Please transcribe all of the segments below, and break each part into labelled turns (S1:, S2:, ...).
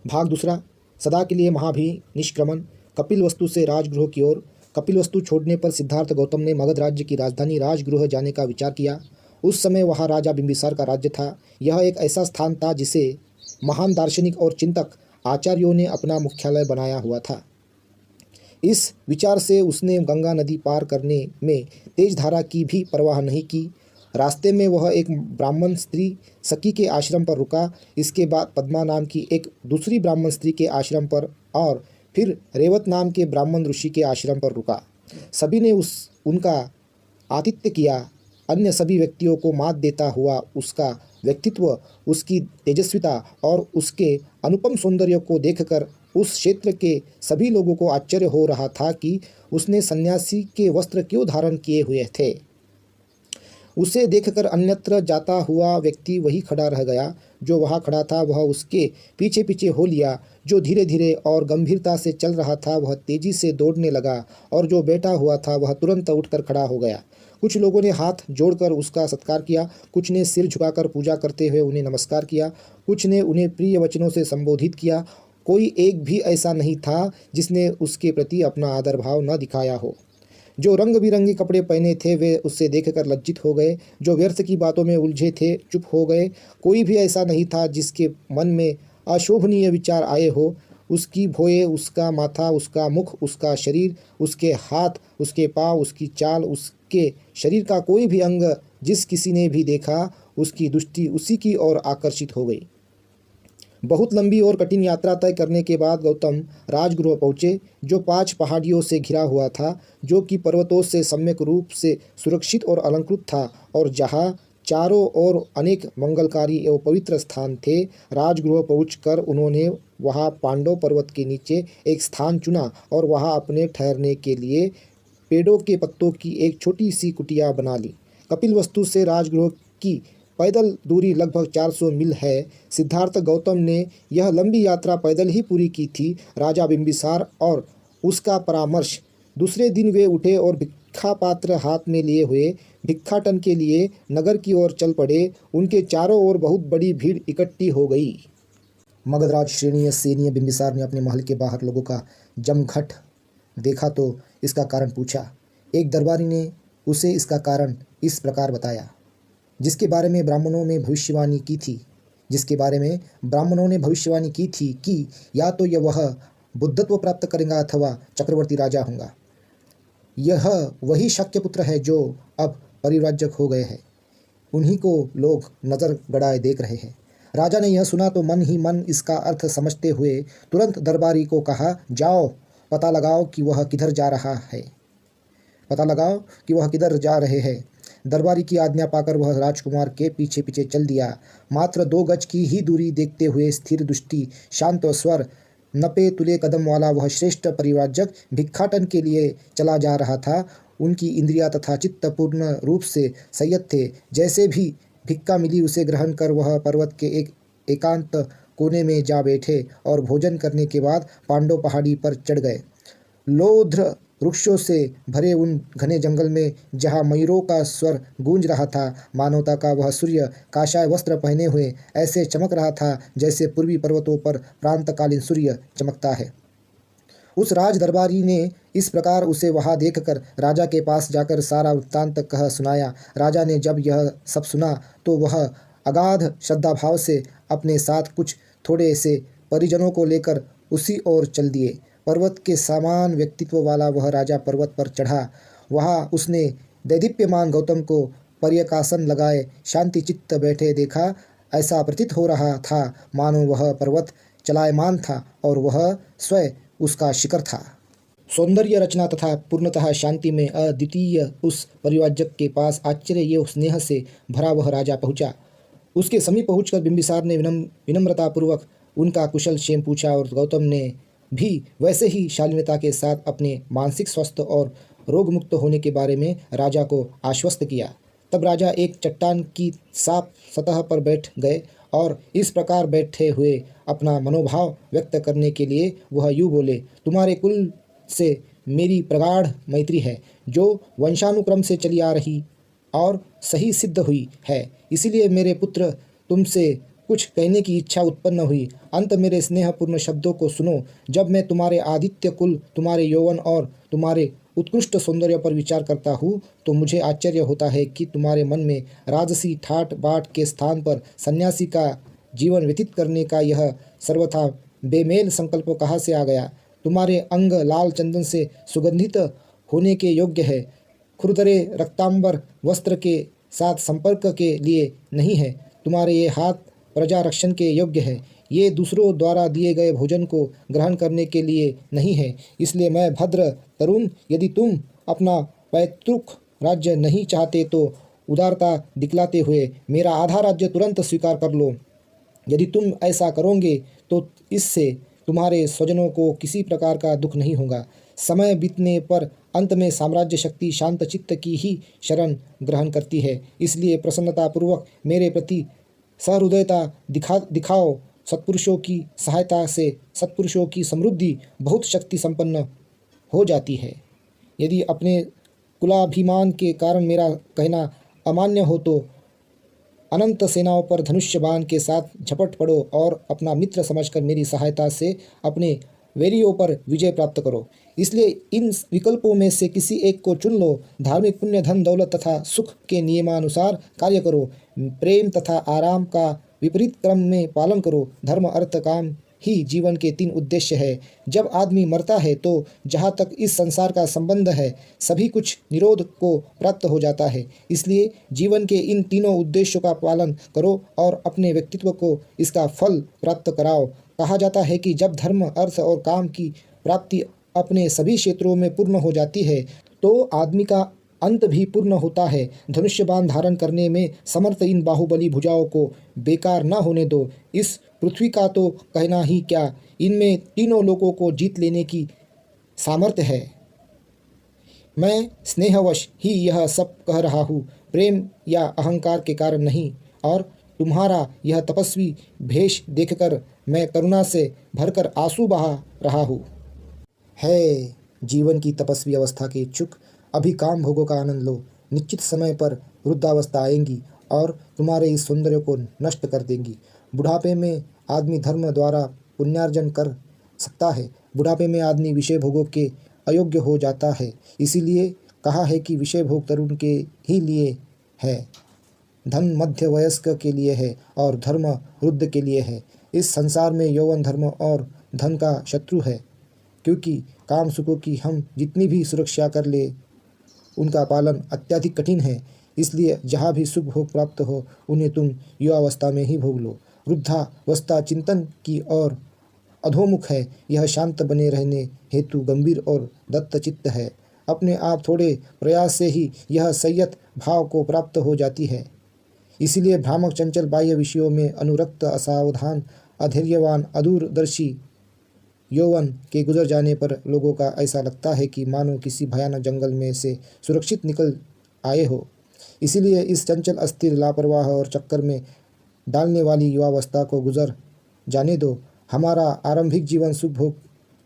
S1: भाग दूसरा। सदा के लिए महाभिनिष्क्रमण। कपिलवस्तु से राजगृह की ओर। कपिलवस्तु छोड़ने पर सिद्धार्थ गौतम ने मगध राज्य की राजधानी राजगृह जाने का विचार किया। उस समय वहाँ राजा बिंबिसार का राज्य था। यह एक ऐसा स्थान था जिसे महान दार्शनिक और चिंतक आचार्यों ने अपना मुख्यालय बनाया हुआ था। इस विचार से उसने गंगा नदी पार करने में तेज धारा की भी परवाह नहीं की। रास्ते में वह एक ब्राह्मण स्त्री सखी के आश्रम पर रुका। इसके बाद पद्मा नाम की एक दूसरी ब्राह्मण स्त्री के आश्रम पर और फिर रेवत नाम के ब्राह्मण ऋषि के आश्रम पर रुका। सभी ने उनका आतिथ्य किया। अन्य सभी व्यक्तियों को मात देता हुआ उसका व्यक्तित्व, उसकी तेजस्विता और उसके अनुपम सौंदर्य को देखकर उस क्षेत्र के सभी लोगों को आश्चर्य हो रहा था कि उसने सन्यासी के वस्त्र क्यों धारण किए हुए थे। उसे देखकर अन्यत्र जाता हुआ व्यक्ति वही खड़ा रह गया। जो वहाँ खड़ा था वह उसके पीछे पीछे हो लिया। जो धीरे धीरे और गंभीरता से चल रहा था वह तेजी से दौड़ने लगा और जो बैठा हुआ था वह तुरंत उठकर खड़ा हो गया। कुछ लोगों ने हाथ जोड़कर उसका सत्कार किया, कुछ ने सिर झुकाकर पूजा करते हुए उन्हें नमस्कार किया, कुछ ने उन्हें प्रिय वचनों से संबोधित किया। कोई एक भी ऐसा नहीं था जिसने उसके प्रति अपना आदर भाव न दिखाया हो। जो रंग बिरंगे कपड़े पहने थे वे उससे देखकर लज्जित हो गए। जो व्यर्थ की बातों में उलझे थे चुप हो गए। कोई भी ऐसा नहीं था जिसके मन में अशोभनीय विचार आए हो। उसकी भौहें, उसका माथा, उसका मुख, उसका शरीर, उसके हाथ, उसके पाँव, उसकी चाल, उसके शरीर का कोई भी अंग जिस किसी ने भी देखा उसकी दृष्टि उसी की ओर आकर्षित हो गई। बहुत लंबी और कठिन यात्रा तय करने के बाद गौतम राजगृह पहुँचे, जो 5 पहाड़ियों से घिरा हुआ था, जो कि पर्वतों से सम्यक रूप से सुरक्षित और अलंकृत था और जहाँ चारों ओर अनेक मंगलकारी एवं पवित्र स्थान थे। राजगृह पहुंचकर उन्होंने वहाँ पांडव पर्वत के नीचे एक स्थान चुना और वहाँ अपने ठहरने के लिए पेड़ों के पत्तों की एक छोटी सी कुटिया बना ली। कपिलवस्तु से राजगृह की पैदल दूरी लगभग 400 मील है। सिद्धार्थ गौतम ने यह लंबी यात्रा पैदल ही पूरी की थी। राजा बिंबिसार और उसका परामर्श। दूसरे दिन वे उठे और भिक्षा पात्र हाथ में लिए हुए भिक्षाटन के लिए नगर की ओर चल पड़े। उनके चारों ओर बहुत बड़ी भीड़ इकट्ठी हो गई। मगधराज श्रेणीय सेनीय बिंबिसार ने अपने महल के बाहर लोगों का जमघट देखा तो इसका कारण पूछा। एक दरबारी ने उसे इसका कारण इस प्रकार बताया, जिसके बारे में ब्राह्मणों ने भविष्यवाणी की थी कि या तो वह बुद्धत्व प्राप्त करेगा अथवा चक्रवर्ती राजा होगा। यह वही शक्यपुत्र है जो अब परिव्राजक हो गए हैं। उन्हीं को लोग नज़र गड़ाए देख रहे हैं। राजा ने यह सुना तो मन ही मन इसका अर्थ समझते हुए तुरंत दरबारी को कहा, जाओ पता लगाओ कि वह किधर जा रहे हैं। दरबारी की आज्ञा पाकर वह राजकुमार के पीछे पीछे चल दिया। मात्र 2 गज की ही दूरी देखते हुए स्थिर दृष्टि, शांत स्वर, नपे तुले कदम वाला वह श्रेष्ठ परिव्राजक भिक्षाटन के लिए चला जा रहा था। उनकी इंद्रियां तथा चित्त पूर्ण रूप से संयत थे। जैसे भी भिक्षा मिली उसे ग्रहण कर वह पर्वत के एक एकांत कोने में जा बैठे और भोजन करने के बाद पांडव पहाड़ी पर चढ़ गए। लोध्र वृक्षों से भरे उन घने जंगल में जहाँ मयूरों का स्वर गूंज रहा था, मानवता का वह सूर्य काषाय वस्त्र पहने हुए ऐसे चमक रहा था जैसे पूर्वी पर्वतों पर प्रांतकालीन सूर्य चमकता है। उस राज दरबारी ने इस प्रकार उसे वहाँ देखकर राजा के पास जाकर सारा वृत्तांत कह सुनाया। राजा ने जब यह सब सुना तो वह अगाध श्रद्धाभाव से अपने साथ कुछ थोड़े से परिजनों को लेकर उसी ओर चल दिए। पर्वत के समान व्यक्तित्व वाला वह राजा पर्वत पर चढ़ा। वहाँ उसने दैदीप्यमान गौतम को पर्यकासन लगाए शांति चित्त बैठे देखा। ऐसा प्रतीत हो रहा था मानो वह पर्वत चलायमान था और वह स्वयं उसका शिखर था। सौंदर्य रचना तथा पूर्णतः शांति में अद्वितीय उस परिव्राजक के पास आश्चर्य ये स्नेह से भरा वह राजा पहुँचा। उसके समीप पहुँचकर बिंबिसार ने विनम्रतापूर्वक उनका कुशल क्षेम पूछा और गौतम ने भी वैसे ही शालीनता के साथ अपने मानसिक स्वास्थ्य और रोग मुक्त होने के बारे में राजा को आश्वस्त किया। तब राजा एक चट्टान की साफ सतह पर बैठ गए और इस प्रकार बैठे हुए अपना मनोभाव व्यक्त करने के लिए वह यूँ बोले, तुम्हारे कुल से मेरी प्रगाढ़ मैत्री है, जो वंशानुक्रम से चली आ रही और सही सिद्ध हुई है। इसीलिए मेरे पुत्र तुमसे कुछ कहने की इच्छा उत्पन्न हुई। अंत मेरे स्नेहपूर्ण शब्दों को सुनो। जब मैं तुम्हारे आदित्य कुल, तुम्हारे यौवन और तुम्हारे उत्कृष्ट सौंदर्य पर विचार करता हूँ तो मुझे आश्चर्य होता है कि तुम्हारे मन में राजसी ठाट बाट के स्थान पर सन्यासी का जीवन व्यतीत करने का यह सर्वथा बेमेल संकल्प कहाँ से आ गया। तुम्हारे अंग लाल चंदन से सुगंधित होने के योग्य है, खुरदरे रक्तांबर वस्त्र के साथ संपर्क के लिए नहीं है। तुम्हारे ये हाथ प्रजा रक्षण के योग्य है, ये दूसरों द्वारा दिए गए भोजन को ग्रहण करने के लिए नहीं है। इसलिए मैं भद्र तरुण, यदि तुम अपना पैतृक राज्य नहीं चाहते तो उदारता दिखलाते हुए मेरा आधा राज्य तुरंत स्वीकार कर लो। यदि तुम ऐसा करोगे तो इससे तुम्हारे स्वजनों को किसी प्रकार का दुख नहीं होगा। समय बीतने पर अंत में साम्राज्य शक्ति शांत चित्त की ही शरण ग्रहण करती है। इसलिए प्रसन्नतापूर्वक मेरे प्रति सहृदयता दिखाओ। सत्पुरुषों की सहायता से सत्पुरुषों की समृद्धि बहुत शक्ति संपन्न हो जाती है। यदि अपने कुलाभिमान के कारण मेरा कहना अमान्य हो तो अनंत सेनाओं पर धनुष्य बाण के साथ झपट पड़ो और अपना मित्र समझकर मेरी सहायता से अपने वैरियों पर विजय प्राप्त करो। इसलिए इन विकल्पों में से किसी एक को चुन लो। धार्मिक पुण्य, धन दौलत तथा सुख के नियमानुसार कार्य करो। प्रेम तथा आराम का विपरीत क्रम में पालन करो। धर्म, अर्थ, काम ही जीवन के 3 उद्देश्य है। जब आदमी मरता है तो जहाँ तक इस संसार का संबंध है सभी कुछ निरोध को प्राप्त हो जाता है। इसलिए जीवन के इन तीनों उद्देश्यों का पालन करो और अपने व्यक्तित्व को इसका फल प्राप्त कराओ। कहा जाता है कि जब धर्म, अर्थ और काम की प्राप्ति अपने सभी क्षेत्रों में पूर्ण हो जाती है तो आदमी का अंत भी पूर्ण होता है। धनुष्य बाण धारण करने में समर्थ इन बाहुबली भुजाओं को बेकार न होने दो। इस पृथ्वी का तो कहना ही क्या, इनमें तीनों लोगों को जीत लेने की सामर्थ्य है। मैं स्नेहवश ही यह सब कह रहा हूँ, प्रेम या अहंकार के कारण नहीं। और तुम्हारा यह तपस्वी भेष देखकर मैं करुणा से भरकर आंसू बहा रहा हूँ। है जीवन की तपस्वी अवस्था के इच्छुक, अभी काम भोगों का आनंद लो। निश्चित समय पर वृद्धावस्था आएंगी और तुम्हारे इस सौंदर्य को नष्ट कर देंगी। बुढ़ापे में आदमी धर्म द्वारा पुण्यार्जन कर सकता है। बुढ़ापे में आदमी विषय भोगों के अयोग्य हो जाता है। इसीलिए कहा है कि विषय भोग तरुण के ही लिए है, धन मध्य वयस्क के लिए है और धर्म वृद्ध के लिए है। इस संसार में यौवन धर्म और धन का शत्रु है, क्योंकि काम सुखों की हम जितनी भी सुरक्षा कर ले उनका पालन अत्यधिक कठिन है। इसलिए जहाँ भी सुख भोग प्राप्त हो उन्हें तुम युवावस्था में ही भोग लो। वृद्धावस्था चिंतन की ओर अधोमुख है। यह शांत बने रहने हेतु गंभीर और दत्तचित्त है। अपने आप थोड़े प्रयास से ही यह संयत भाव को प्राप्त हो जाती है। इसीलिए भ्रामक चंचल बाह्य विषयों में अनुरक्त, असावधान, अधैर्यवान, अदूरदर्शी यौवन के गुजर जाने पर लोगों का ऐसा लगता है कि मानो किसी भयानक जंगल में से सुरक्षित निकल आए हो। इसीलिए इस चंचल, अस्थिर, लापरवाह और चक्कर में डालने वाली युवावस्था को गुजर जाने दो। हमारा आरंभिक जीवन सुख भोग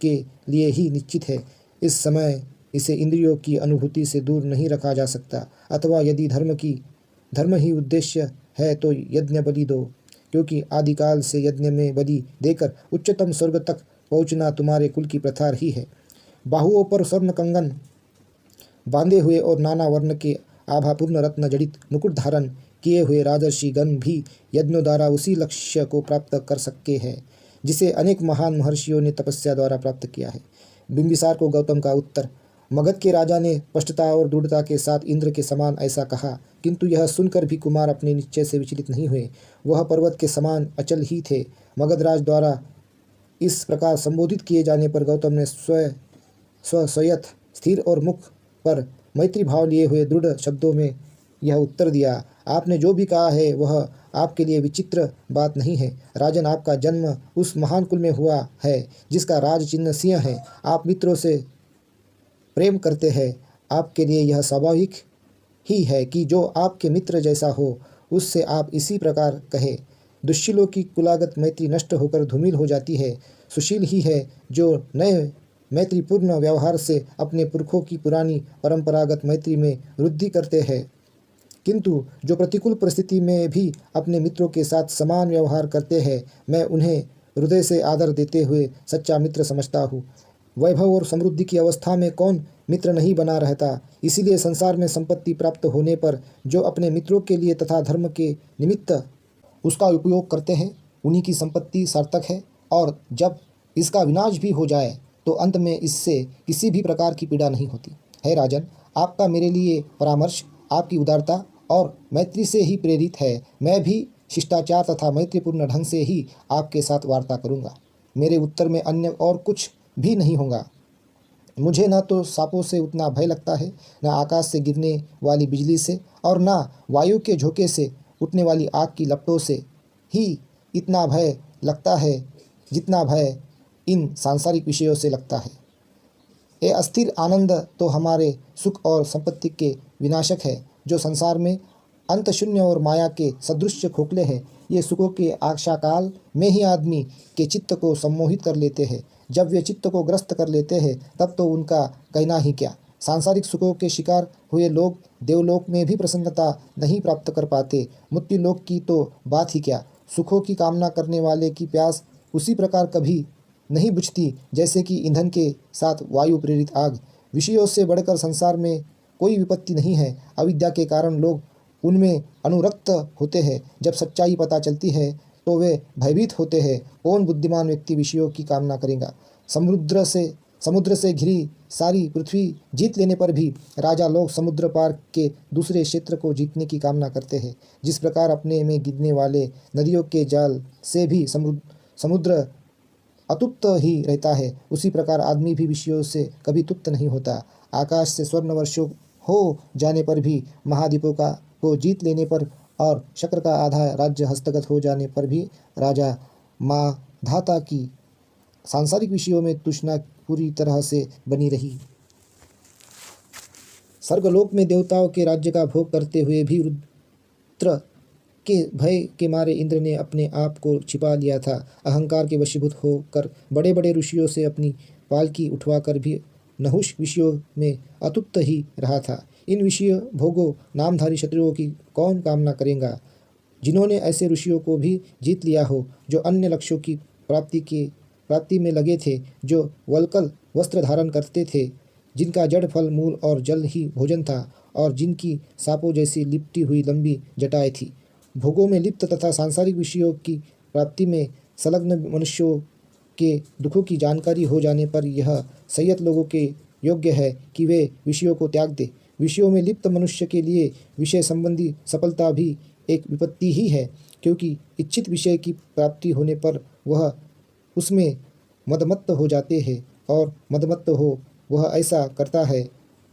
S1: के लिए ही निश्चित है। इस समय इसे इंद्रियों की अनुभूति से दूर नहीं रखा जा सकता। अथवा यदि धर्म ही उद्देश्य है तो यज्ञ बलि दो, क्योंकि आदिकाल से यज्ञ में बलि देकर उच्चतम स्वर्ग तक पहुँचना तुम्हारे कुल की प्रथा ही है। बाहुओं पर स्वर्ण कंगन बांधे हुए और नाना वर्ण के आभापूर्ण रत्न जड़ित मुकुट धारण किए हुए राजर्षि गण भी यज्ञों द्वारा उसी लक्ष्य को प्राप्त कर सकते हैं जिसे अनेक महान महर्षियों ने तपस्या द्वारा प्राप्त किया है। बिंबिसार को गौतम का उत्तर। मगध के राजा ने स्पष्टता और दृढ़ता के साथ इंद्र के समान ऐसा कहा, किंतु यह सुनकर भी कुमार अपने निश्चय से विचलित नहीं हुए। वह पर्वत के समान अचल ही थे। मगधराज द्वारा इस प्रकार संबोधित किए जाने पर गौतम ने स्वयं स्थिर और मुख पर मैत्री भाव लिए हुए दृढ़ शब्दों में यह उत्तर दिया, आपने जो भी कहा है वह आपके लिए विचित्र बात नहीं है। राजन, आपका जन्म उस महान कुल में हुआ है जिसका राज चिन्ह सिंह है। आप मित्रों से प्रेम करते हैं। आपके लिए यह स्वाभाविक ही है कि जो आपके मित्र जैसा हो उससे आप इसी प्रकार कहें। दुश्शीलों की कुलागत मैत्री नष्ट होकर धूमिल हो जाती है। सुशील ही है जो नए मैत्रीपूर्ण व्यवहार से अपने पुरखों की पुरानी परंपरागत मैत्री में वृद्धि करते हैं। किंतु जो प्रतिकूल परिस्थिति में भी अपने मित्रों के साथ समान व्यवहार करते हैं, मैं उन्हें हृदय से आदर देते हुए सच्चा मित्र समझता हूँ। वैभव और समृद्धि की अवस्था में कौन मित्र नहीं बना रहता। इसीलिए संसार में संपत्ति प्राप्त होने पर जो अपने मित्रों के लिए तथा धर्म के निमित्त उसका उपयोग करते हैं, उन्हीं की संपत्ति सार्थक है। और जब इसका विनाश भी हो जाए तो अंत में इससे किसी भी प्रकार की पीड़ा नहीं होती है। राजन, आपका मेरे लिए परामर्श आपकी उदारता और मैत्री से ही प्रेरित है। मैं भी शिष्टाचार तथा मैत्रीपूर्ण ढंग से ही आपके साथ वार्ता करूँगा। मेरे उत्तर में अन्य और कुछ भी नहीं होगा। मुझे न तो सांपों से उतना भय लगता है, न आकाश से गिरने वाली बिजली से, और न वायु के झोंके से उठने वाली आग की लपटों से ही इतना भय लगता है जितना भय इन सांसारिक विषयों से लगता है। ये अस्थिर आनंद तो हमारे सुख और संपत्ति के विनाशक है, जो संसार में अंत शून्य और माया के सदृश खोखले हैं। ये सुखों के आशाकाल में ही आदमी के चित्त को सम्मोहित कर लेते हैं। जब वे चित्त को ग्रस्त कर लेते हैं तब तो उनका कहना ही क्या। सांसारिक सुखों के शिकार हुए लोग देवलोक में भी प्रसन्नता नहीं प्राप्त कर पाते, मृत्युलोक की तो बात ही क्या। सुखों की कामना करने वाले की प्यास उसी प्रकार कभी नहीं बुझती जैसे कि ईंधन के साथ वायु प्रेरित आग। विषयों से बढ़कर संसार में कोई विपत्ति नहीं है। अविद्या के कारण लोग उनमें अनुरक्त होते हैं। जब सच्चाई पता चलती है तो वे भयभीत होते हैं। कौन बुद्धिमान व्यक्ति विषयों की कामना करेगा। समुद्र से घिरी सारी पृथ्वी जीत लेने पर भी राजा लोग समुद्र पार के दूसरे क्षेत्र को जीतने की कामना करते हैं। जिस प्रकार अपने में गिरने वाले नदियों के जाल से भी समुद्र अतुप्त ही रहता है, उसी प्रकार आदमी भी विषयों से कभी तृप्त नहीं होता। आकाश से स्वर्ण वर्षों हो जाने पर भी, महाद्वीपों को जीत लेने पर और शक्र का आधा राज्य हस्तगत हो जाने पर भी राजा माधाता की सांसारिक विषयों में तृष्णा पूरी तरह से बनी रही। स्वर्गलोक में देवताओं के राज्य का भोग करते हुए भी रुद्र के भय के मारे इंद्र ने अपने आप को छिपा लिया था। अहंकार के वशीभूत होकर बड़े बड़े ऋषियों से अपनी पालकी उठवाकर भी नहुष विषयों में अतुप्त ही रहा था। इन विषय भोगों नामधारी क्षत्रियों की कौन कामना करेगा, जिन्होंने ऐसे ऋषियों को भी जीत लिया हो, जो अन्य लक्ष्यों की प्राप्ति में लगे थे, जो वल्कल वस्त्र धारण करते थे, जिनका जड़ फल मूल और जल ही भोजन था, और जिनकी सांपों जैसी लिपटी हुई लंबी जटाएं थी। भोगों में लिप्त तथा सांसारिक विषयों की प्राप्ति में संलग्न मनुष्यों के दुखों की जानकारी हो जाने पर यह संयत लोगों के योग्य है कि वे विषयों को त्याग दे। विषयों में लिप्त मनुष्य के लिए विषय संबंधी सफलता भी एक विपत्ति ही है, क्योंकि इच्छित विषय की प्राप्ति होने पर वह उसमें मदमत्त हो जाते हैं, और मदमत्त हो वह ऐसा करता है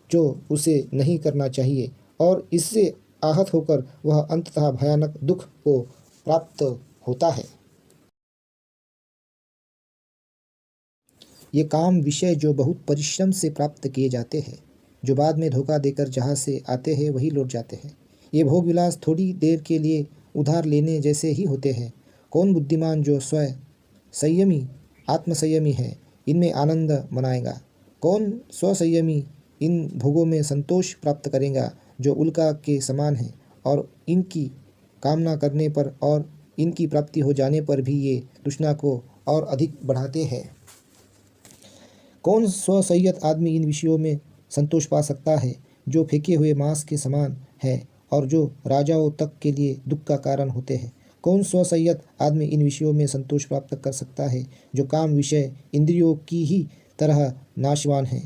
S1: जो उसे नहीं करना चाहिए, और इससे आहत होकर वह अंततः भयानक दुख को प्राप्त होता है। ये काम विषय जो बहुत परिश्रम से प्राप्त किए जाते हैं, जो बाद में धोखा देकर जहाँ से आते हैं वही लौट जाते हैं। ये भोग विलास थोड़ी देर के लिए उधार लेने जैसे ही होते हैं। कौन बुद्धिमान जो स्वयं संयमी आत्मसंयमी है, इनमें आनंद मनाएगा। कौन स्वसंयमी इन भोगों में संतोष प्राप्त करेगा, जो उल्का के समान है, और इनकी कामना करने पर और इनकी प्राप्ति हो जाने पर भी ये तृष्णा को और अधिक बढ़ाते हैं। कौन स्वसंयत आदमी इन विषयों में संतोष पा सकता है, जो फेंके हुए मांस के समान है और जो राजाओं तक के लिए दुख का कारण होते हैं। कौन स्वसंयत आदमी इन विषयों में संतोष प्राप्त कर सकता है, जो काम विषय इंद्रियों की ही तरह नाशवान है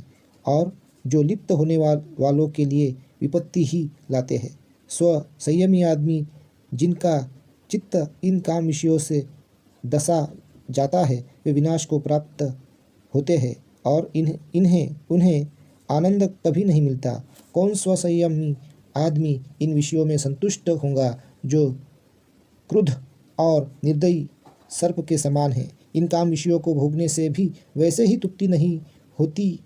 S1: और जो लिप्त होने वालों के लिए विपत्ति ही लाते हैं। स्वसंयमी आदमी जिनका चित्त इन काम विषयों से दसा जाता है, वे विनाश को प्राप्त होते हैं और उन्हें आनंद कभी नहीं मिलता। कौन स्वसंयमी आदमी इन विषयों में संतुष्ट होगा, जो क्रुद्ध और निर्दयी सर्प के समान है। इन काम विषयों को भोगने से भी वैसे ही तृप्ति नहीं होती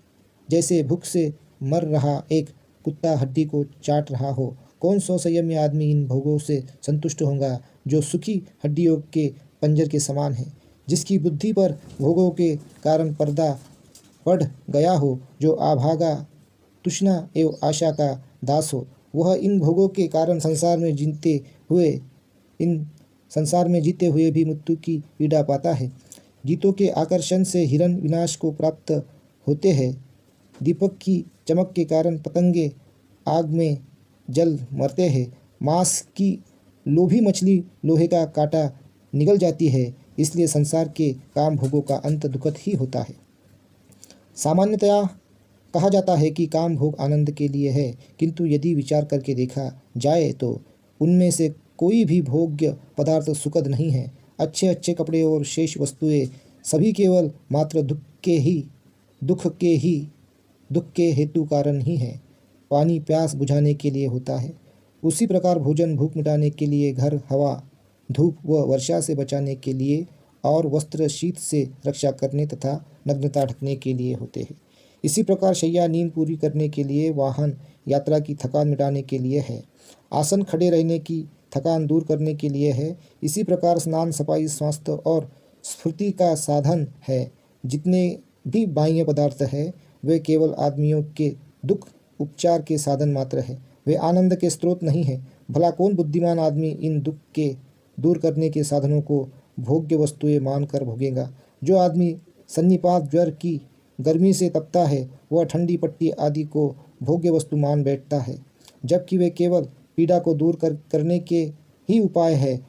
S1: जैसे भूख से मर रहा एक कुत्ता हड्डी को चाट रहा हो। कौन स्वसंयमी आदमी इन भोगों से संतुष्ट होगा, जो सुखी हड्डियों के पंजर के समान है, जिसकी बुद्धि पर भोगों के कारण पर्दा पड़ गया हो, जो आभागा तृष्णा एवं आशा का दास हो वह इन भोगों के कारण संसार में जीते हुए भी मृत्यु की पीड़ा पाता है। जीतों के आकर्षण से हिरण विनाश को प्राप्त होते हैं। दीपक की चमक के कारण पतंगे आग में जल मरते हैं। मांस की लोभी मछली लोहे का कांटा निगल जाती है। इसलिए संसार के काम भोगों का अंत दुखद ही होता है। सामान्यतया कहा जाता है कि काम भोग आनंद के लिए है, किंतु यदि विचार करके देखा जाए तो उनमें से कोई भी भोग्य पदार्थ सुखद नहीं है। अच्छे अच्छे कपड़े और शेष वस्तुएं सभी केवल मात्र दुख के हेतु कारण ही है। पानी प्यास बुझाने के लिए होता है, उसी प्रकार भोजन भूख मिटाने के लिए, घर हवा धूप व वर्षा से बचाने के लिए और वस्त्र शीत से रक्षा करने तथा नग्नता ढकने के लिए होते हैं। इसी प्रकार शैया नींद पूरी करने के लिए, वाहन यात्रा की थकान मिटाने के लिए है, आसन खड़े रहने की थकान दूर करने के लिए है। इसी प्रकार स्नान सफाई स्वास्थ्य और स्फूर्ति का साधन है। जितने भी बाह्य पदार्थ है वे केवल आदमियों के दुख उपचार के साधन मात्र है, वे आनंद के स्रोत नहीं है। भला कौन बुद्धिमान आदमी इन दुख के दूर करने के साधनों को भोग्य वस्तुएं मानकर भोगेगा। जो आदमी सन्निपात ज्वर की गर्मी से तपता है वह ठंडी पट्टी आदि को भोग्य वस्तु मान बैठता है, जबकि वे केवल पीड़ा को दूर करने के ही उपाय है।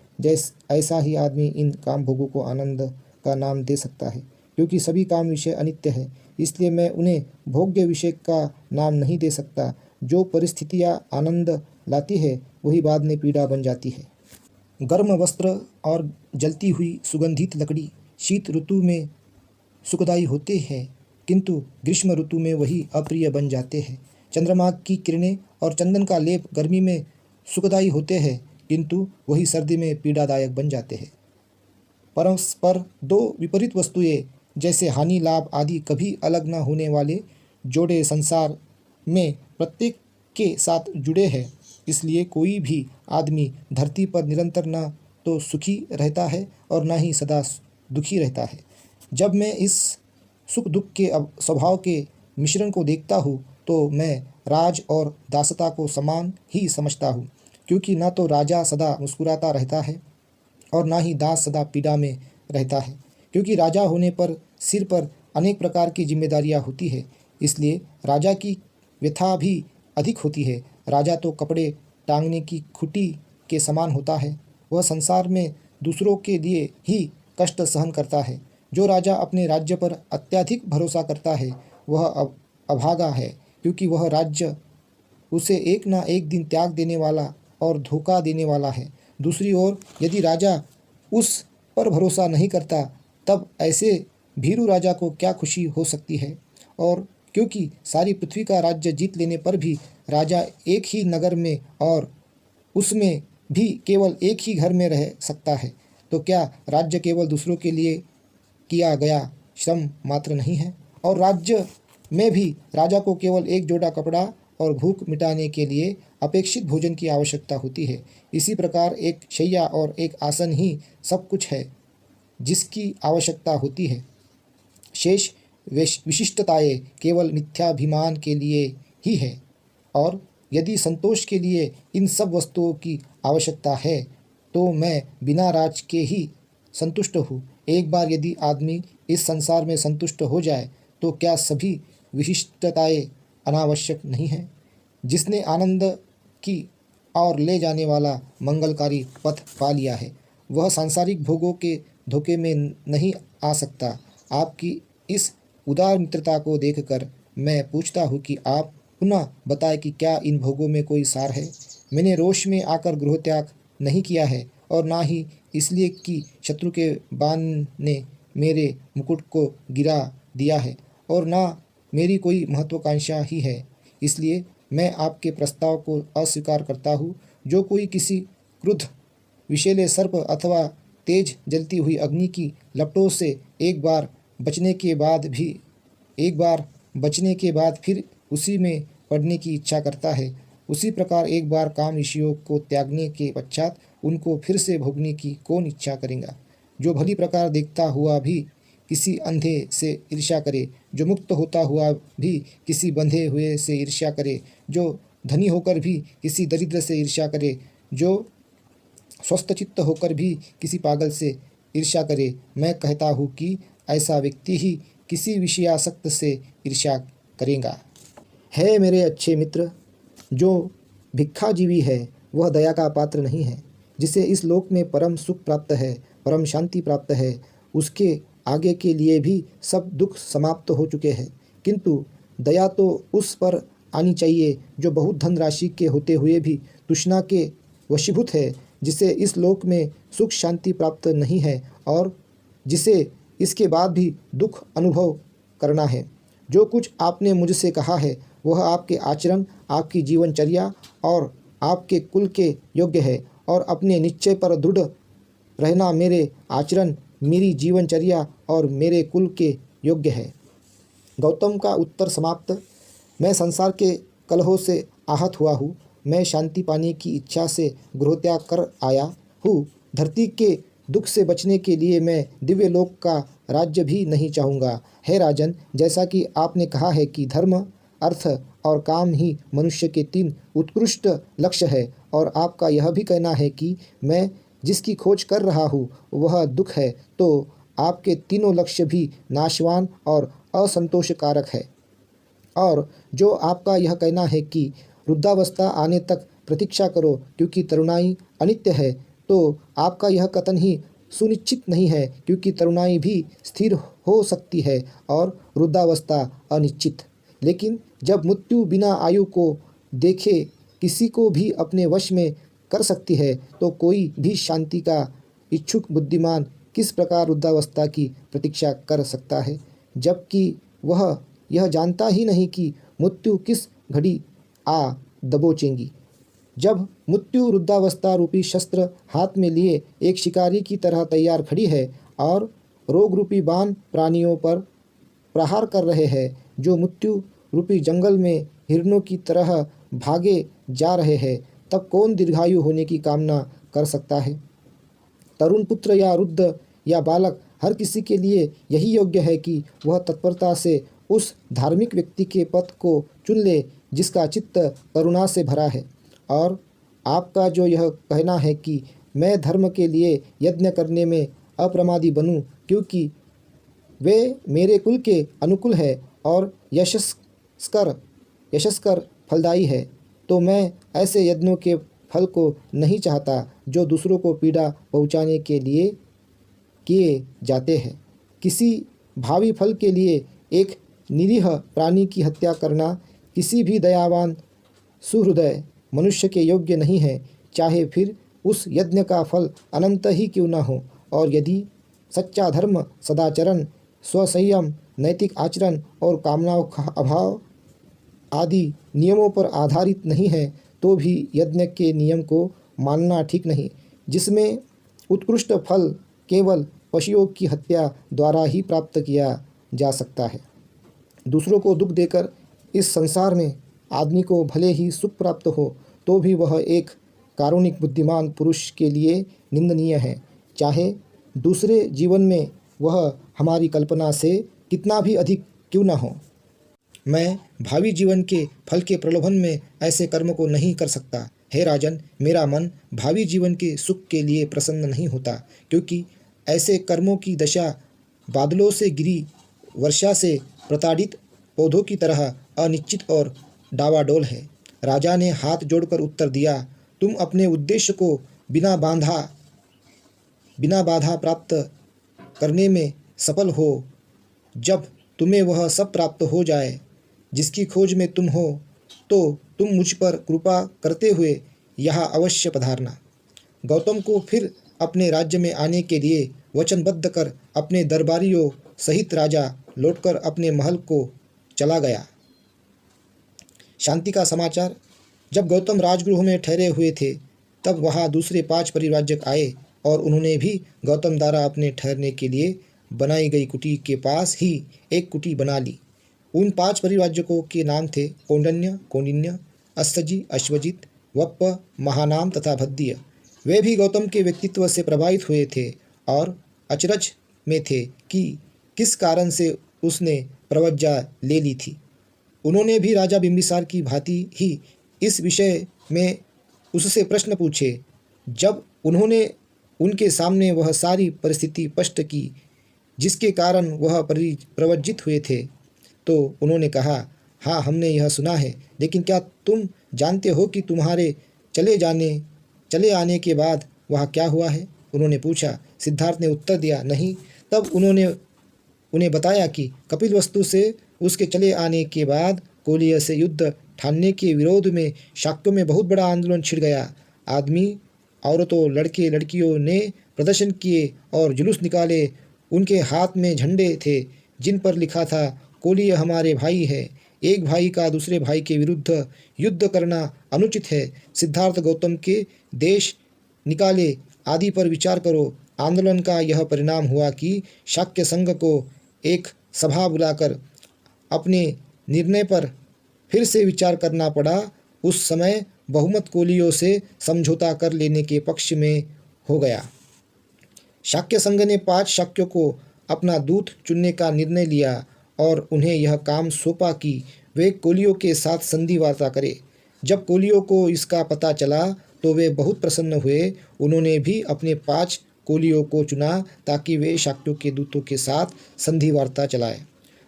S1: ऐसा ही आदमी इन काम भोगों को आनंद का नाम दे सकता है। क्योंकि सभी काम विषय अनित्य है, इसलिए मैं उन्हें भोग्य विषय का नाम नहीं दे सकता। जो परिस्थितियाँ आनंद लाती है वही बाद में पीड़ा बन जाती है। गर्म वस्त्र और जलती हुई सुगंधित लकड़ी शीत ऋतु में सुखदायी होते हैं, किंतु ग्रीष्म ऋतु में वही अप्रिय बन जाते हैं। चंद्रमा की किरणें और चंदन का लेप गर्मी में सुखदायी होते हैं, किंतु वही सर्दी में पीड़ादायक बन जाते हैं। परस्पर दो विपरीत वस्तुएं जैसे हानि लाभ आदि कभी अलग न होने वाले जोड़े संसार में प्रत्येक के साथ जुड़े हैं। इसलिए कोई भी आदमी धरती पर निरंतर न तो सुखी रहता है और न ही सदा दुखी रहता है। जब मैं इस सुख दुख के स्वभाव के मिश्रण को देखता हूँ तो मैं राज और दासता को समान ही समझता हूँ, क्योंकि न तो राजा सदा मुस्कुराता रहता है और न ही दास सदा पीड़ा में रहता है। क्योंकि राजा होने पर सिर पर अनेक प्रकार की जिम्मेदारियाँ होती है, इसलिए राजा की व्यथा भी अधिक होती है। राजा तो कपड़े टांगने की खूंटी के समान होता है, वह संसार में दूसरों के लिए ही कष्ट सहन करता है। जो राजा अपने राज्य पर अत्यधिक भरोसा करता है वह अभागा है, क्योंकि वह राज्य उसे एक ना एक दिन त्याग देने वाला और धोखा देने वाला है। दूसरी ओर यदि राजा उस पर भरोसा नहीं करता तब ऐसे भीरू राजा को क्या खुशी हो सकती है। और क्योंकि सारी पृथ्वी का राज्य जीत लेने पर भी राजा एक ही नगर में और उसमें भी केवल एक ही घर में रह सकता है, तो क्या राज्य केवल दूसरों के लिए किया गया श्रम मात्र नहीं है। और राज्य में भी राजा को केवल एक जोड़ा कपड़ा और भूख मिटाने के लिए अपेक्षित भोजन की आवश्यकता होती है। इसी प्रकार एक शैया और एक आसन ही सब कुछ है जिसकी आवश्यकता होती है। शेष विशिष्टताएं केवल मिथ्याभिमान के लिए ही है। और यदि संतोष के लिए इन सब वस्तुओं की आवश्यकता है तो मैं बिना राज के ही संतुष्ट हूँ। एक बार यदि आदमी इस संसार में संतुष्ट हो जाए तो क्या सभी विशिष्टताएं अनावश्यक नहीं है। जिसने आनंद की और ले जाने वाला मंगलकारी पथ पा लिया है वह सांसारिक भोगों के धोखे में नहीं आ सकता। आपकी इस उदार मित्रता को देखकर मैं पूछता हूँ कि आप पुनः बताएं कि क्या इन भोगों में कोई सार है। मैंने रोष में आकर गृह त्याग नहीं किया है और ना ही इसलिए कि शत्रु के बाण ने मेरे मुकुट को गिरा दिया है और ना मेरी कोई महत्वाकांक्षा ही है। इसलिए मैं आपके प्रस्ताव को अस्वीकार करता हूँ। जो कोई किसी क्रुद्ध विषैले सर्प अथवा तेज जलती हुई अग्नि की लपटों से एक बार बचने के बाद फिर उसी में पड़ने की इच्छा करता है, उसी प्रकार एक बार काम विषयों को त्यागने के पश्चात उनको फिर से भोगने की कौन इच्छा करेगा। जो भली प्रकार देखता हुआ भी किसी अंधे से ईर्ष्या करे, जो मुक्त होता हुआ भी किसी बंधे हुए से ईर्ष्या करे, जो धनी होकर भी किसी दरिद्र से ईर्ष्या करे, जो स्वस्थचित्त होकर भी किसी पागल से ईर्ष्या करे, मैं कहता हूँ कि ऐसा व्यक्ति ही किसी विषयासक्त से ईर्ष्या करेगा। है मेरे अच्छे मित्र, जो भिक्षाजीवी है वह दया का पात्र नहीं है। जिसे इस लोक में परम सुख प्राप्त है, परम शांति प्राप्त है, उसके आगे के लिए भी सब दुख समाप्त हो चुके हैं। किंतु दया तो उस पर आनी चाहिए जो बहुत धनराशि के होते हुए भी तृष्णा के वशीभूत है, जिसे इस लोक में सुख शांति प्राप्त नहीं है और जिसे इसके बाद भी दुख अनुभव करना है। जो कुछ आपने मुझसे कहा है वह आपके आचरण, आपकी जीवनचर्या और आपके कुल के योग्य है, और अपने निश्चय पर दृढ़ रहना मेरे आचरण, मेरी जीवनचर्या और मेरे कुल के योग्य है। गौतम का उत्तर समाप्त। मैं संसार के कलहों से आहत हुआ हूँ। मैं शांति पाने की इच्छा से गृहत्याग कर आया हूँ। धरती के दुख से बचने के लिए मैं दिव्य लोक का राज्य भी नहीं चाहूँगा। हे राजन, जैसा कि आपने कहा है कि धर्म, अर्थ और काम ही मनुष्य के 3 उत्कृष्ट लक्ष्य है, और आपका यह भी कहना है कि मैं जिसकी खोज कर रहा हूँ वह दुख है, तो आपके तीनों लक्ष्य भी नाशवान और असंतोषकारक है। और जो आपका यह कहना है कि वृद्धावस्था आने तक प्रतीक्षा करो क्योंकि तरुणाई अनित्य है, तो आपका यह कथन ही सुनिश्चित नहीं है, क्योंकि तरुणाई भी स्थिर हो सकती है और वृद्धावस्था अनिश्चित। लेकिन जब मृत्यु बिना आयु को देखे किसी को भी अपने वश में कर सकती है, तो कोई भी शांति का इच्छुक बुद्धिमान किस प्रकार वृद्धावस्था की प्रतीक्षा कर सकता है, जबकि वह यह जानता ही नहीं कि मृत्यु किस घड़ी आ दबोचेंगी। जब मृत्यु वृद्धावस्था रूपी शस्त्र हाथ में लिए एक शिकारी की तरह तैयार खड़ी है और रोग रूपी बाण प्राणियों पर प्रहार कर रहे हैं, जो मृत्यु रूपी जंगल में हिरणों की तरह भागे जा रहे हैं, तब कौन दीर्घायु होने की कामना कर सकता है? तरुण पुत्र या वृद्ध या बालक, हर किसी के लिए यही योग्य है कि वह तत्परता से उस धार्मिक व्यक्ति के पथ को चुन ले जिसका चित्त करुणा से भरा है। और आपका जो यह कहना है कि मैं धर्म के लिए यज्ञ करने में अप्रमादी बनूं क्योंकि वे मेरे कुल के अनुकूल है और यशस्कर फलदायी है, तो मैं ऐसे यज्ञों के फल को नहीं चाहता जो दूसरों को पीड़ा पहुंचाने के लिए किए जाते हैं। किसी भावी फल के लिए एक निरीह प्राणी की हत्या करना किसी भी दयावान सुहृदय मनुष्य के योग्य नहीं है, चाहे फिर उस यज्ञ का फल अनंत ही क्यों न हो। और यदि सच्चा धर्म सदाचरण, स्वसंयम, नैतिक आचरण और कामनाओं का अभाव आदि नियमों पर आधारित नहीं है, तो भी यज्ञ के नियम को मानना ठीक नहीं, जिसमें उत्कृष्ट फल केवल पशुओं की हत्या द्वारा ही प्राप्त किया जा सकता है। दूसरों को दुख देकर इस संसार में आदमी को भले ही सुख प्राप्त हो, तो भी वह एक कारुणिक बुद्धिमान पुरुष के लिए निंदनीय है, चाहे दूसरे जीवन में वह हमारी कल्पना से कितना भी अधिक क्यों न हो। मैं भावी जीवन के फल के प्रलोभन में ऐसे कर्म को नहीं कर सकता। हे राजन, मेरा मन भावी जीवन के सुख के लिए प्रसन्न नहीं होता, क्योंकि ऐसे कर्मों की दशा बादलों से गिरी वर्षा से प्रताड़ित पौधों की तरह अनिश्चित और डावाडोल है। राजा ने हाथ जोड़कर उत्तर दिया, तुम अपने उद्देश्य को बिना बाधा प्राप्त करने में सफल हो। जब तुम्हें वह सब प्राप्त हो जाए जिसकी खोज में तुम हो, तो तुम मुझ पर कृपा करते हुए यहाँ अवश्य पधारना। गौतम को फिर अपने राज्य में आने के लिए वचनबद्ध कर अपने दरबारियों सहित राजा लौटकर अपने महल को चला गया। शांति का समाचार। जब गौतम राजगृह में ठहरे हुए थे, तब वहाँ दूसरे 5 परिव्राजक आए और उन्होंने भी गौतम द्वारा अपने ठहरने के लिए बनाई गई कुटी के पास ही एक कुटी बना ली। उन 5 परिव्राजकों के नाम थे कौंडिन्य, अस्सजी, अश्वजित, वप्प, महानाम तथा भद्दिय। वे भी गौतम के व्यक्तित्व से प्रभावित हुए थे और अचरज में थे कि किस कारण से उसने प्रवज्ञा ले ली थी। उन्होंने भी राजा बिंबिसार की भांति ही इस विषय में उससे प्रश्न पूछे। जब उन्होंने उनके सामने वह सारी परिस्थिति स्पष्ट की जिसके कारण वह प्रवज्जित हुए थे, तो उन्होंने कहा, हाँ, हमने यह सुना है, लेकिन क्या तुम जानते हो कि तुम्हारे चले आने के बाद वहाँ क्या हुआ है? उन्होंने पूछा। सिद्धार्थ ने उत्तर दिया, नहीं। तब उन्होंने उन्हें बताया कि कपिलवस्तु से उसके चले आने के बाद कोलिय से युद्ध ठानने के विरोध में शाक्यों में बहुत बड़ा आंदोलन छिड़ गया। आदमी, औरतों, लड़के लड़कियों ने प्रदर्शन किए और जुलूस निकाले। उनके हाथ में झंडे थे जिन पर लिखा था, कोलिय हमारे भाई है, एक भाई का दूसरे भाई के विरुद्ध युद्ध करना अनुचित है, सिद्धार्थ गौतम के देश निकाले आदि पर विचार करो। आंदोलन का यह परिणाम हुआ कि शाक्य संघ को एक सभा बुलाकर अपने निर्णय पर फिर से विचार करना पड़ा। उस समय बहुमत कोलियों से समझौता कर लेने के पक्ष में हो गया। शाक्य संघ ने 5 शाक्यों को अपना दूत चुनने का निर्णय लिया और उन्हें यह काम सौंपा कि वे कोलियों के साथ संधि वार्ता करें। जब कोलियों को इसका पता चला तो वे बहुत प्रसन्न हुए। उन्होंने भी अपने 5 कोलियों को चुना ताकि वे शाक्यों के दूतों के साथ संधि वार्ता चलाएं।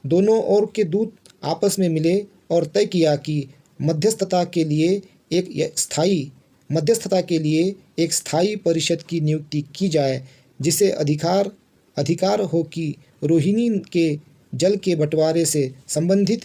S1: दोनों ओर के दूत आपस में मिले और तय किया कि मध्यस्थता के लिए एक स्थायी परिषद की नियुक्ति की जाए, जिसे अधिकार हो कि रोहिणी के जल के बंटवारे से संबंधित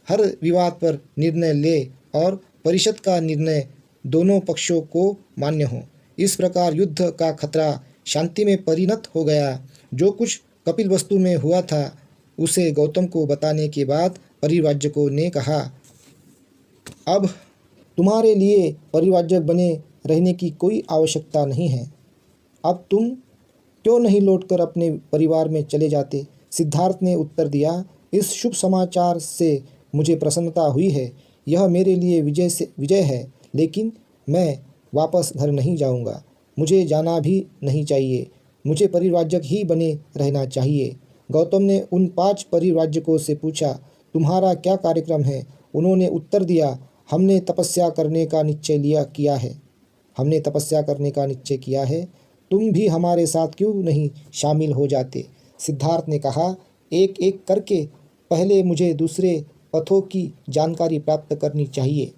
S1: हर विवाद पर निर्णय ले और परिषद का निर्णय दोनों पक्षों को मान्य हो। इस प्रकार युद्ध का खतरा शांति में परिणत हो गया। जो कुछ कपिलवस्तु में हुआ था उसे गौतम को बताने के बाद परिव्राजकों ने कहा, अब तुम्हारे लिए परिव्राजक बने रहने की कोई आवश्यकता नहीं है। अब तुम क्यों नहीं लौटकर अपने परिवार में चले जाते? सिद्धार्थ ने उत्तर दिया, इस शुभ समाचार से मुझे प्रसन्नता हुई है। यह मेरे लिए विजय है, लेकिन मैं वापस घर नहीं जाऊंगा। मुझे जाना भी नहीं चाहिए। मुझे परिव्राजक ही बने रहना चाहिए। गौतम ने उन 5 परिव्राजकों से पूछा, तुम्हारा क्या कार्यक्रम है? उन्होंने उत्तर दिया, हमने तपस्या करने का निश्चय किया है। तुम भी हमारे साथ क्यों नहीं शामिल हो जाते? सिद्धार्थ ने कहा, एक एक करके पहले मुझे दूसरे पथों की जानकारी प्राप्त करनी चाहिए।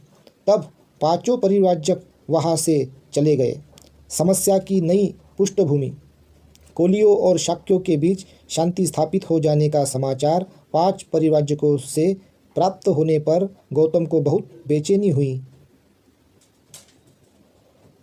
S1: तब 5 परिव्राजक वहाँ से चले गए। समस्या की नई पृष्ठभूमि। कोलियों और शाक्यों के बीच शांति स्थापित हो जाने का समाचार 5 परिव्राजकों से प्राप्त होने पर गौतम को बहुत बेचैनी हुई।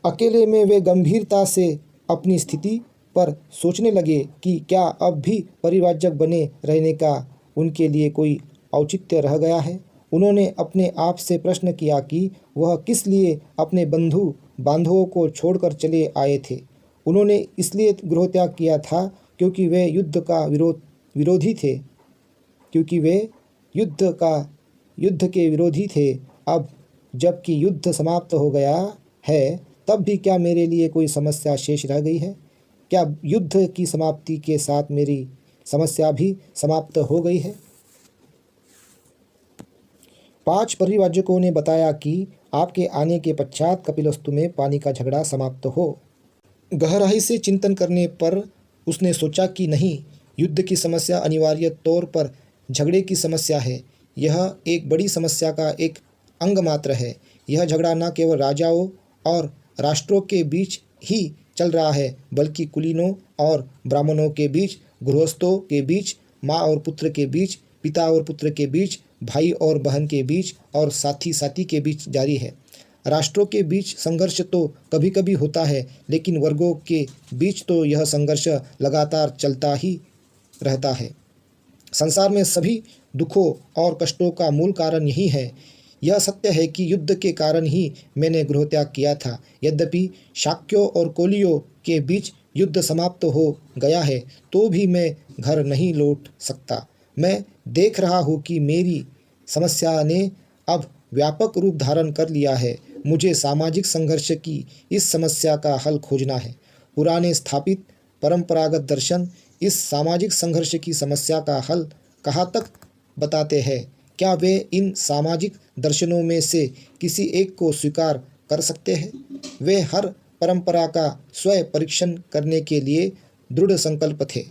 S1: अकेले में वे गंभीरता से अपनी स्थिति पर सोचने लगे कि क्या अब भी परिव्राजक बने रहने का उनके लिए कोई औचित्य रह गया है। उन्होंने अपने आप से प्रश्न किया कि वह किस लिए अपने बंधु बांधवों को छोड़कर चले आए थे। उन्होंने इसलिए गृहत्याग किया था क्योंकि वे युद्ध के विरोधी थे। अब जबकि युद्ध समाप्त हो गया है, तब भी क्या मेरे लिए कोई समस्या शेष रह गई है? क्या युद्ध की समाप्ति के साथ मेरी समस्या भी समाप्त हो गई है? 5 परिव्राजकों ने बताया कि आपके आने के पश्चात कपिलवस्तु में पानी का झगड़ा समाप्त हो। गहराई से चिंतन करने पर उसने सोचा कि नहीं, युद्ध की समस्या अनिवार्य तौर पर झगड़े की समस्या है। यह एक बड़ी समस्या का एक अंग मात्र है। यह झगड़ा न केवल राजाओं और राष्ट्रों के बीच ही चल रहा है, बल्कि कुलीनों और ब्राह्मणों के बीच, गृहस्थों के बीच, माँ और पुत्र के बीच, पिता और पुत्र के बीच, भाई और बहन के बीच और साथी के बीच जारी है। राष्ट्रों के बीच संघर्ष तो कभी कभी होता है, लेकिन वर्गों के बीच तो यह संघर्ष लगातार चलता ही रहता है। संसार में सभी दुखों और कष्टों का मूल कारण यही है। यह सत्य है कि युद्ध के कारण ही मैंने गृहत्याग किया था। यद्यपि शाक्यों और कोलियों के बीच युद्ध समाप्त हो गया है, तो भी मैं घर नहीं लौट सकता। मैं देख रहा हूँ कि मेरी समस्या ने अब व्यापक रूप धारण कर लिया है। मुझे सामाजिक संघर्ष की इस समस्या का हल खोजना है। पुराने स्थापित परंपरागत दर्शन इस सामाजिक संघर्ष की समस्या का हल कहाँ तक बताते हैं क्या वे इन सामाजिक दर्शनों में से किसी एक को स्वीकार कर सकते हैं? वे हर परंपरा का स्वयं परीक्षण करने के लिए दृढ़ संकल्प थे।